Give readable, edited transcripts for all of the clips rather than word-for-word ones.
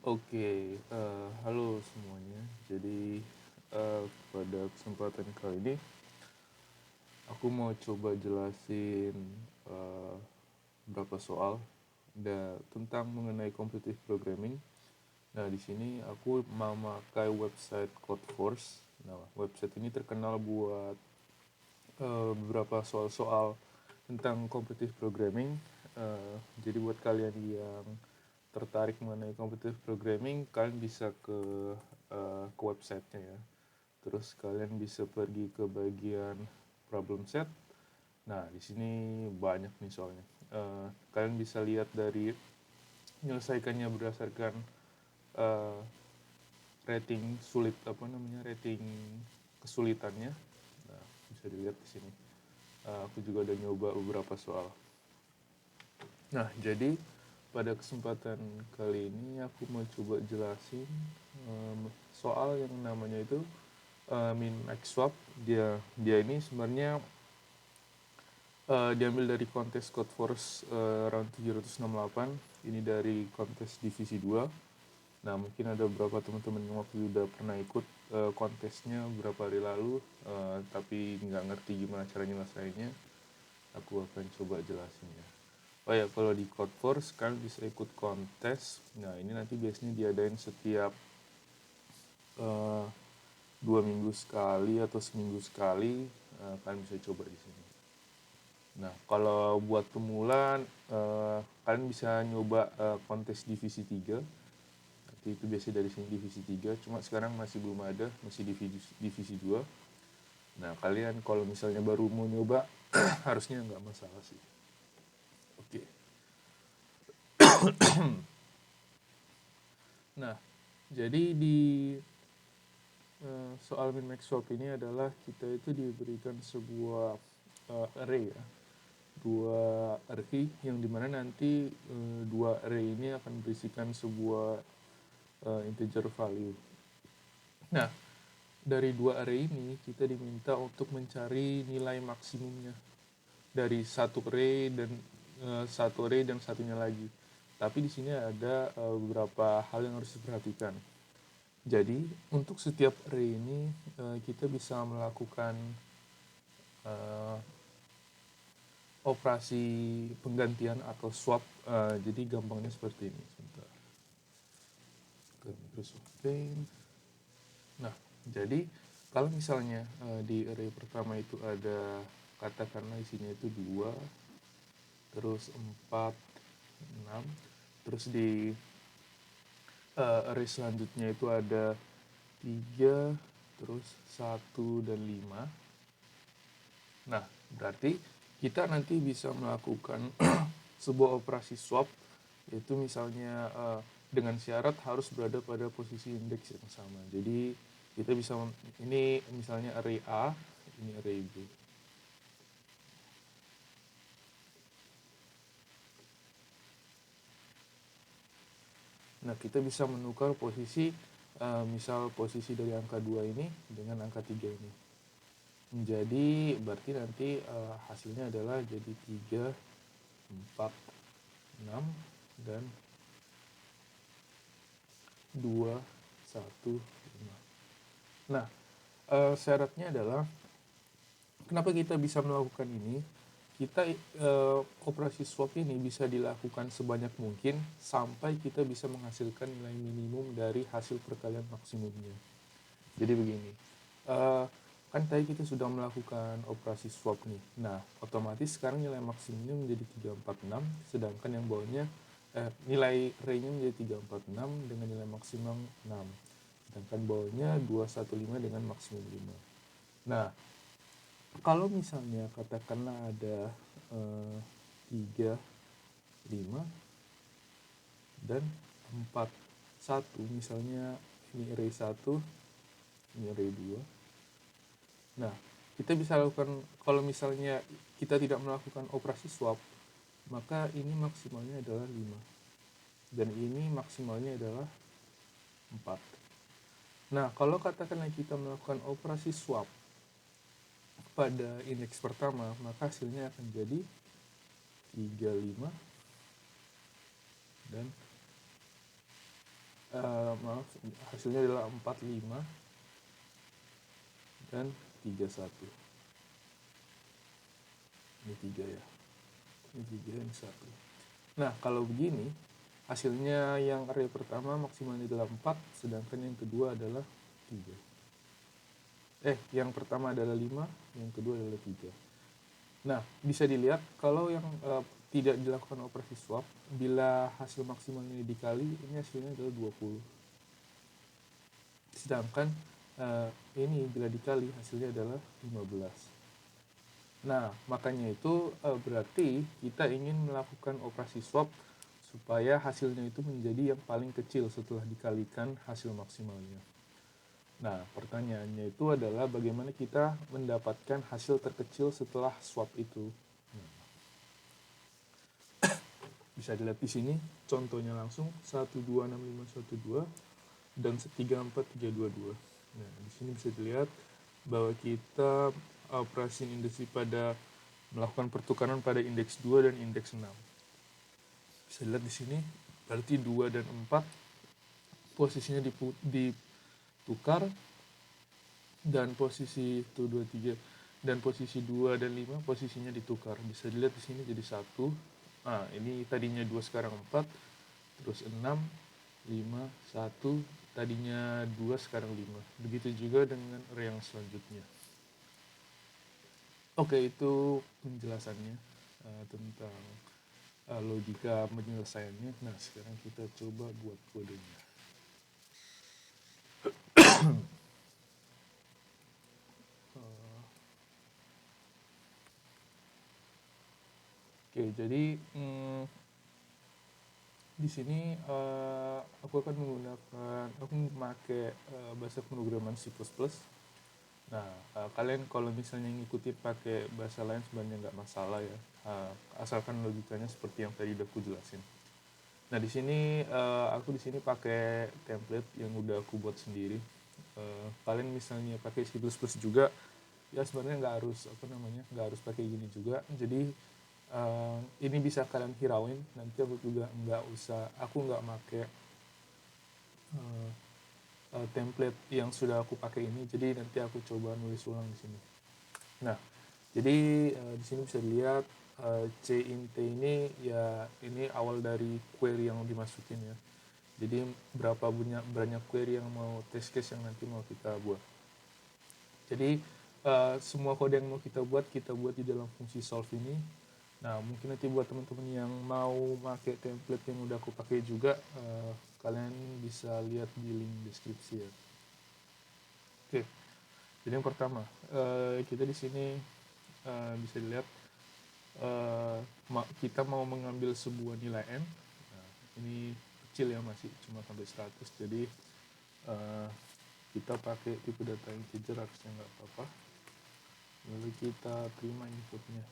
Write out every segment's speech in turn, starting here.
Oke, halo semuanya. Jadi, pada kesempatan kali ini aku mau coba jelasin eh, beberapa soal tentang mengenai competitive programming. Nah, di sini aku memakai website Codeforce. Nah, website ini terkenal buat beberapa soal-soal tentang competitive programming. Jadi buat kalian yang tertarik mengenai competitive programming, kalian bisa ke websitenya ya. Terus kalian bisa pergi ke bagian problem set. Nah, di sini banyak nih soalnya. Kalian bisa lihat dari menyelesaikannya berdasarkan eh, rating sulit apa namanya rating kesulitannya. Nah, bisa dilihat di sini. Aku juga udah nyoba beberapa soal. Nah, jadi pada kesempatan kali ini aku mau coba jelasin soal yang namanya itu min max swap. Dia ini sebenarnya diambil dari kontes Codeforce round 768. Ini dari kontes divisi 2. Nah, mungkin ada beberapa teman-teman yang waktu udah pernah ikut kontesnya beberapa hari lalu, tapi nggak ngerti gimana cara nyelesainnya. Aku akan coba jelasin ya. Oh ya, kalau di Codeforce kalian bisa ikut kontes. Nah, ini nanti biasanya diadain setiap eh, 2 minggu sekali atau seminggu sekali. Kalian bisa coba di sini. Nah, kalau buat pemula, kalian bisa nyoba kontes divisi 3. Nanti itu biasanya dari sini divisi 3. Cuma sekarang masih belum ada, masih divisi 2. Nah, kalian kalau misalnya baru mau nyoba, harusnya nggak masalah sih. Oke. Nah, jadi di soal min max swap ini adalah kita itu diberikan sebuah array ya, dua array yang dimana nanti dua array ini akan berisikan sebuah integer value. Nah, dari dua array ini kita diminta untuk mencari nilai maksimumnya dari satu array dan satunya lagi. Tapi di sini ada beberapa hal yang harus diperhatikan. Jadi untuk setiap array ini kita bisa melakukan uh, operasi penggantian atau swap. Jadi gampangnya seperti ini. Sebentar. Ke Microsoft Paint. Nah, jadi kalau misalnya di array pertama itu ada katakanlah isinya itu 2, terus 4, 6, terus di array selanjutnya itu ada 3, terus 1 dan 5. Nah, berarti kita nanti bisa melakukan sebuah operasi swap, yaitu misalnya dengan syarat harus berada pada posisi indeks yang sama. Jadi kita bisa, ini misalnya array A, ini array B. Nah, kita bisa menukar posisi, misal posisi dari angka 2 ini dengan angka 3 ini. Jadi berarti nanti hasilnya adalah jadi 3, 4, 6, dan 2, 1, 5. Nah, syaratnya adalah kenapa kita bisa melakukan ini? Kita operasi swap ini bisa dilakukan sebanyak mungkin sampai kita bisa menghasilkan nilai minimum dari hasil perkalian maksimumnya. Jadi begini, uh, kan tadi kita sudah melakukan operasi swap nih. Nah, otomatis sekarang nilai maksimumnya menjadi 346, sedangkan yang bawahnya nilai array-nya menjadi 346 dengan nilai maksimum 6. Sedangkan bawahnya 215 dengan maksimum 5. Nah, kalau misalnya katakanlah ada 3, 5, dan 4, 1, misalnya ini array 1, ini array 2. Nah, kita bisa lakukan, kalau misalnya kita tidak melakukan operasi swap, maka ini maksimalnya adalah 5. Dan ini maksimalnya adalah 4. Nah, kalau katakanlah kita melakukan operasi swap pada indeks pertama, maka hasilnya akan jadi 3, 5, dan maaf, hasilnya adalah 45 dan 31. Ini 3 ya, ini 3, ini 1. Nah, kalau begini, hasilnya yang array pertama maksimalnya adalah 4, sedangkan yang kedua adalah 3. Yang pertama adalah 5, yang kedua adalah 3. Nah, bisa dilihat kalau yang tidak dilakukan operasi swap, bila hasil maksimalnya dikali, ini hasilnya adalah 20. Sedangkan ini bila dikali, hasilnya adalah 15. Nah, makanya itu berarti kita ingin melakukan operasi swap supaya hasilnya itu menjadi yang paling kecil setelah dikalikan hasil maksimalnya. Nah, pertanyaannya itu adalah bagaimana kita mendapatkan hasil terkecil setelah swap itu. Bisa dilihat di sini, contohnya langsung 126512 dan 34322. Nah, di sini bisa dilihat bahwa kita operasi induksi pada melakukan pertukaran pada indeks 2 dan indeks 6. Bisa dilihat di sini, berarti 2 dan 4 posisinya ditukar, dan posisi 1, 2, 3 dan posisi 2 dan 5 posisinya ditukar. Bisa dilihat di sini jadi 1. Nah, ini tadinya 2 sekarang 4, terus 6, 5, 1, tadinya 2 sekarang 5. Begitu juga dengan array yang selanjutnya. Oke, itu penjelasannya tentang logika penyelesaiannya. Nah, sekarang kita coba buat kodenya. Oke, jadi di sini aku akan memakai bahasa pemrograman C++. Nah, kalian kalau misalnya ngikuti pakai bahasa lain sebenarnya nggak masalah ya, asalkan logikanya seperti yang tadi udah aku jelasin. Nah, di sini aku di sini pakai template yang udah aku buat sendiri. Kalian misalnya pakai C++ juga, ya sebenarnya nggak harus pakai gini juga. Jadi ini bisa kalian hirauin. Nanti aku juga aku nggak pakai template yang sudah aku pakai ini. Jadi nanti aku coba nulis ulang di sini. Nah, jadi di sini bisa dilihat cint ini ya ini awal dari query yang dimasukin ya. Jadi berapa banyak query yang mau test case yang nanti mau kita buat. Jadi semua kode yang mau kita buat di dalam fungsi solve ini. Nah, mungkin nanti buat teman-teman yang mau pakai template yang udah aku pakai juga, kalian bisa lihat di link deskripsi ya. Oke, jadi yang pertama, kita di sini bisa dilihat kita mau mengambil sebuah nilai n. Nah, ini kecil ya, masih cuma sampai 100, jadi kita pakai tipe data integer, harusnya nggak apa-apa. Lalu kita terima inputnya.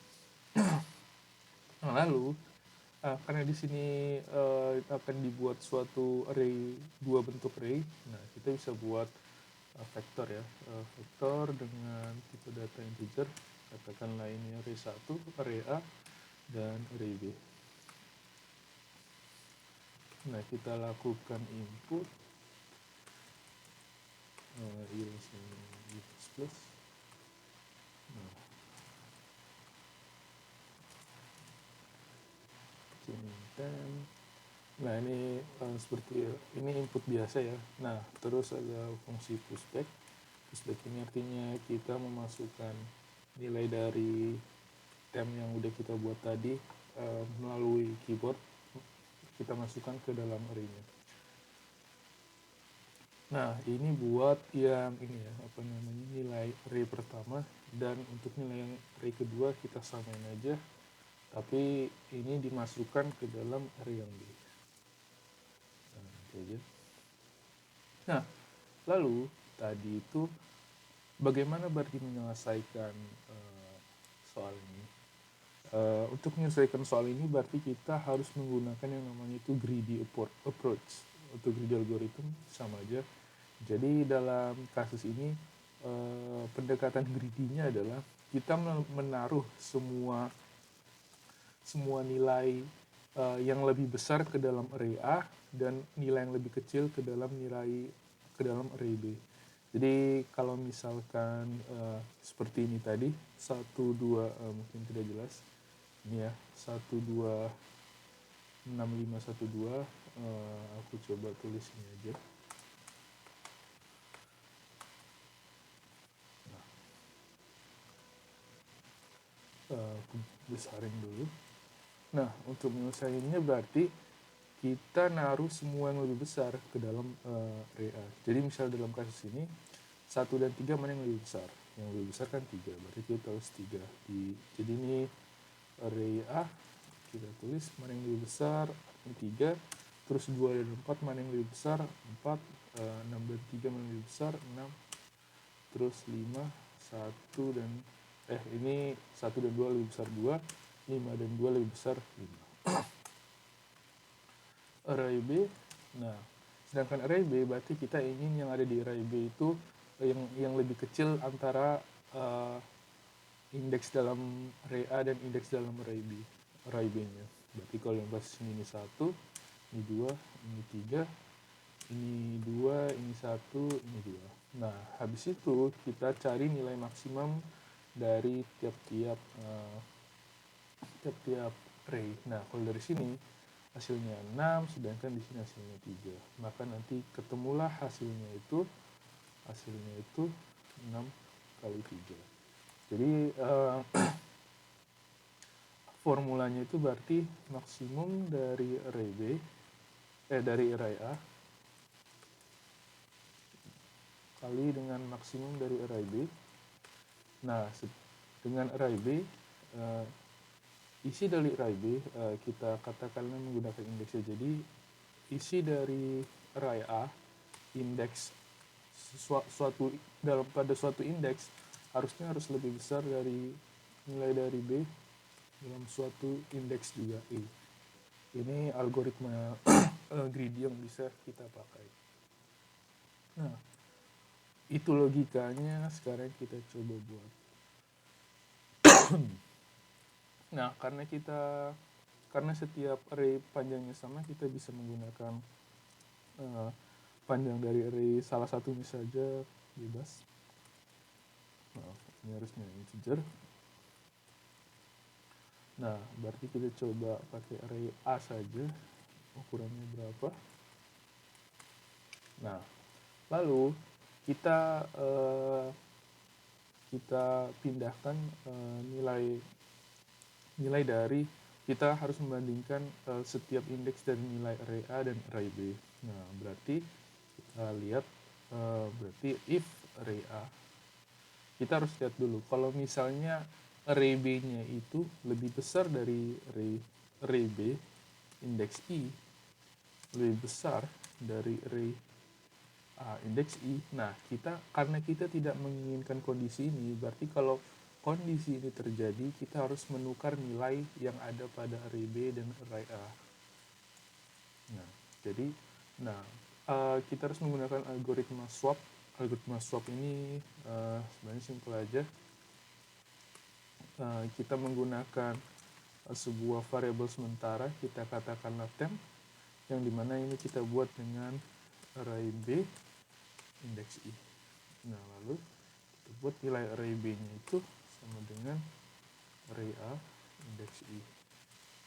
Nah, lalu karena di sini akan dibuat suatu array, 2 bentuk array. Nah, kita bisa buat vektor ya, vektor dengan tipe data integer, katakanlah ini array 1, array A, dan array B. Nah, kita lakukan input plus. Nah, ini seperti ini input biasa ya. Nah, terus ada fungsi pushback. Pushback ini artinya kita memasukkan nilai dari tem yang udah kita buat tadi melalui keyboard, kita masukkan ke dalam array-nya. Nah, ini buat yang ini ya, nilai array pertama, dan untuk nilai yang array kedua kita samain aja, tapi ini dimasukkan ke dalam array yang B. Nah, gitu aja. Nah, lalu tadi itu bagaimana berarti menyelesaikan soal ini? Untuk menyelesaikan soal ini berarti kita harus menggunakan yang namanya itu greedy approach. Untuk greedy algorithm sama aja. Jadi dalam kasus ini pendekatan greedy-nya adalah kita menaruh semua nilai yang lebih besar ke dalam array A dan nilai yang lebih kecil ke dalam array B. Jadi kalau misalkan seperti ini tadi 1 2 mungkin tidak jelas ini ya 1 2 6 5 1 2 aku coba tulis ini aja. Aku besarin dulu. Nah, untuk menyelesaikannya berarti kita naruh semua yang lebih besar ke dalam array A. Jadi misal dalam kasus ini 1 dan 3 mana yang lebih besar? Yang lebih besar kan 3, berarti kita tulis 3. Jadi ini array A, kita tulis mana yang lebih besar, ini 3. Terus 2 dan 4 mana yang lebih besar, 4. 6 dan 3 mana yang lebih besar, 6. Terus 5, 1 dan ini 1 dan 2 lebih besar 2, 5 dan 2 lebih besar 5. Array B, nah sedangkan array B berarti kita ingin yang ada di array B itu yang lebih kecil antara indeks dalam array A dan indeks dalam array B-nya. Berarti kalau yang basis ini 1, ini 2, ini 3, ini 2, ini 1, ini 2. Nah, habis itu kita cari nilai maksimum dari tiap-tiap array. Nah, kalau dari sini hasilnya 6, sedangkan di sini hasilnya 3. Maka nanti ketemulah hasilnya itu 6 kali 3. Jadi formulanya itu berarti maksimum dari array B dari array A kali dengan maksimum dari array B. Nah, dengan array B isi dari array B kita katakanlah menggunakan indeksnya. Jadi isi dari array A, indeks pada suatu indeks harusnya harus lebih besar dari nilai dari B dalam suatu indeks juga E. Ini algoritma greedy yang bisa kita pakai. Nah, itu logikanya. Sekarang kita coba buat. Nah, karena setiap array panjangnya sama, kita bisa menggunakan panjang dari array salah satunya saja bebas. Nah, ini harusnya integer. Nah, berarti kita coba pakai array A saja. Ukurannya berapa? Nah, lalu kita pindahkan nilai dari, kita harus membandingkan setiap indeks dari nilai array A dan array B. Nah, berarti kita lihat berarti if array A, kita harus lihat dulu kalau misalnya array B-nya itu lebih besar dari array B, indeks I lebih besar dari array A, indeks I. Nah, karena kita tidak menginginkan kondisi ini, berarti kalau kondisi ini terjadi, kita harus menukar nilai yang ada pada array B dan array A. Nah, jadi kita harus menggunakan algoritma swap. Algoritma swap ini sebenarnya simpel aja. Kita menggunakan sebuah variabel sementara, kita katakanlah temp, yang dimana ini kita buat dengan array B indeks I. Nah, lalu kita buat nilai array B-nya itu sama dengan array A indeks I.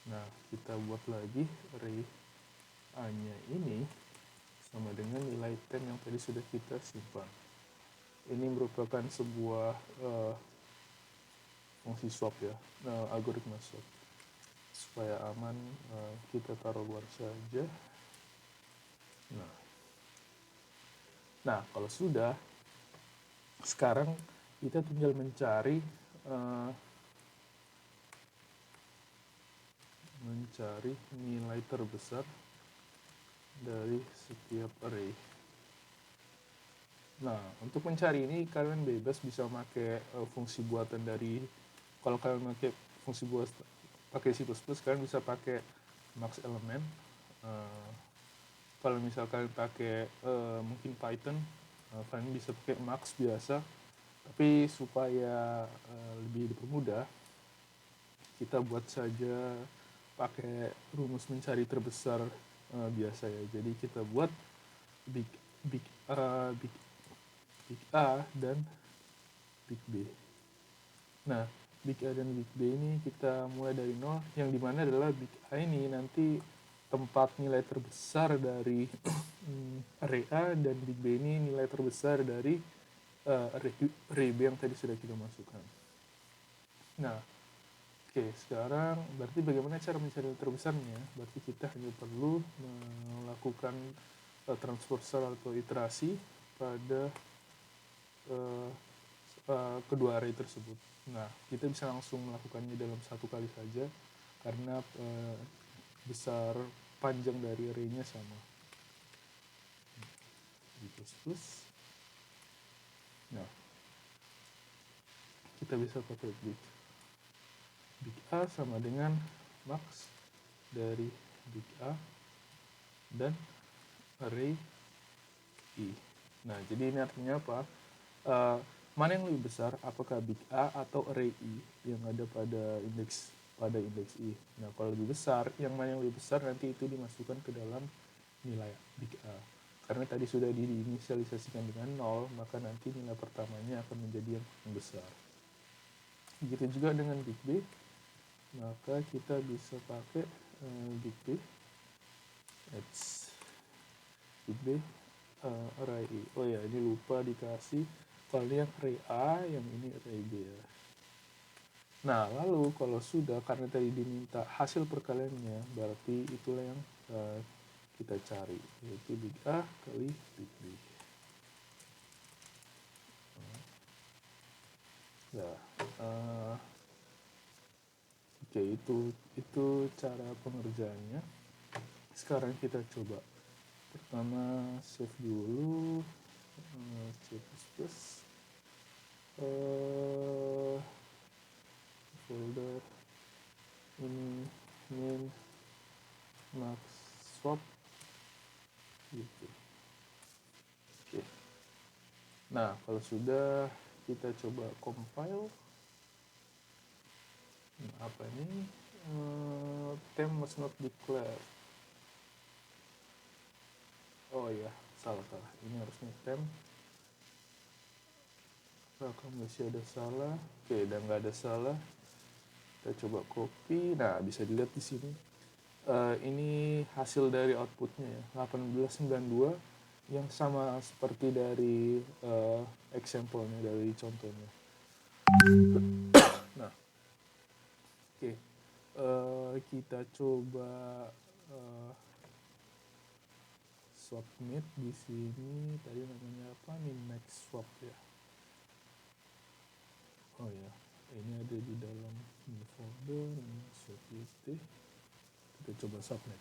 Nah, kita buat lagi array A-nya ini sama dengan nilai temp yang tadi sudah kita simpan. Ini merupakan sebuah fungsi swap ya, algoritma swap. Supaya aman, kita taruh luar saja. Nah, kalau sudah, sekarang kita tinggal mencari nilai terbesar dari setiap array. Nah, untuk mencari ini kalian bebas bisa pakai fungsi buatan dari, kalau kalian pakai fungsi buat pakai C++, kalian bisa pakai max element. Kalau misalkan pakai mungkin Python, kalian bisa pakai max biasa. Tapi supaya lebih dipermudah, kita buat saja pakai rumus mencari terbesar biasa ya. Jadi kita buat big big big big A dan big B. Nah, big A dan big B ini kita mulai dari 0, yang dimana adalah big A ini nanti tempat nilai terbesar dari array A, dan big B ini nilai terbesar dari array B yang tadi sudah kita masukkan. Nah, oke, sekarang berarti bagaimana cara mencari nilai terbesarnya? Berarti kita hanya perlu melakukan transversal atau iterasi pada kedua array tersebut. Nah, kita bisa langsung melakukannya dalam satu kali saja karena besar panjang dari array-nya sama. Plus. Nah, kita bisa pakai big A sama dengan max dari big A dan array I. Nah, jadi ini artinya apa? Mana yang lebih besar, apakah big A atau array I yang ada pada indeks I. Nah, kalau lebih besar, yang mana yang lebih besar nanti itu dimasukkan ke dalam nilai big A. Karena tadi sudah diinisialisasikan dengan 0, maka nanti nilai pertamanya akan menjadi yang besar. Begitu juga dengan big B, maka kita bisa pakai big B, big B, array I. Oh ya, ini lupa dikasih, kalau ini yang array A, yang ini array B ya. Nah, lalu kalau sudah, karena tadi diminta hasil perkaliannya, berarti itulah yang kita cari, yaitu big A kali big B. Nah, oke, itu cara pengerjaannya. Sekarang kita coba. Pertama save dulu C++, folder ini min max swap gitu. Oke. Nah, kalau sudah, kita coba compile. Nah, apa ini? Temp must not declare. Oh iya, salah. Ini harusnya temp. Kalau masih ada salah, oke, dan nggak ada salah, kita coba copy. Nah, bisa dilihat di sini. Ini hasil dari outputnya ya, 1892, yang sama seperti dari example-nya, dari contohnya. Nah, oke, kita coba submit di sini. Tadi namanya apa? Min max swap ya. Oh ya, ini ada di dalam folder swap list. Kita coba submit.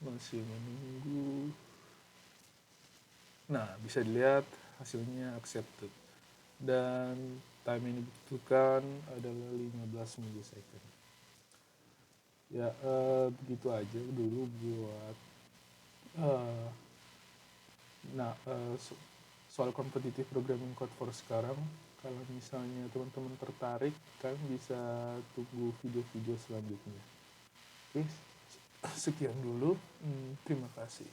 Masih menunggu. Nah, bisa dilihat hasilnya accepted. Dan time yang dibutuhkan adalah 15 milisecond. Ya, begitu aja dulu buat soal competitive programming code for sekarang. Kalau misalnya teman-teman tertarik, kalian bisa tunggu video-video selanjutnya. Oke, sekian dulu. Terima kasih.